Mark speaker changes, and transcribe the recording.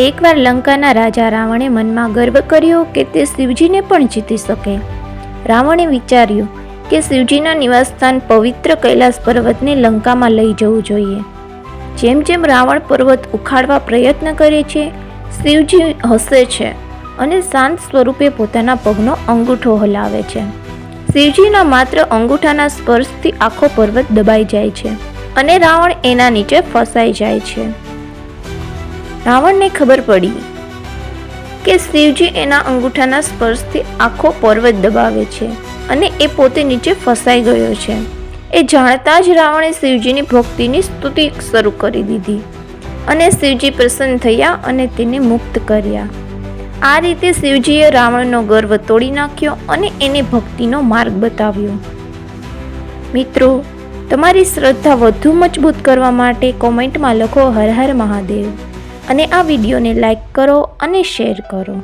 Speaker 1: એકવાર લંકાના રાજા રાવણે મનમાં ગર્વ કર્યો કે તે શિવજીને પણ જીતી શકે. રાવણે વિચાર્યું કે શિવજીના નિવાસસ્થાન પવિત્ર કૈલાસ પર્વતને લંકામાં લઈ જવું જોઈએ. જેમ જેમ રાવણ પર્વત ઉખાડવા પ્રયત્ન કરે છે, શિવજી હસે છે અને શાંત સ્વરૂપે પોતાના પગનો અંગૂઠો હલાવે છે. શિવજીના માત્ર અંગૂઠાના સ્પર્શથી આખો પર્વત દબાઈ જાય છે અને રાવણ એના નીચે ફસાઈ જાય છે. રાવણને ખબર પડી કે શિવજી એના અંગૂઠાના સ્પર્શથી આખો પર્વત દબાવે છે અને એ પોતે નીચે ફસાઈ ગયો છે. એ જાણતા જ રાવણે શિવજીની ભક્તિની સ્તુતિ શરૂ કરી દીધી અને શિવજી પ્રસન્ન થયા અને તેને મુક્ત કર્યા. આ રીતે શિવજીએ રાવણનો ગર્વ તોડી નાખ્યો અને એને ભક્તિનો માર્ગ બતાવ્યો. મિત્રો, તમારી શ્રદ્ધા વધુ મજબૂત કરવા માટે કોમેન્ટમાં લખો હર હર મહાદેવ અને આ વિડીયોને લાઈક કરો અને શેર કરો.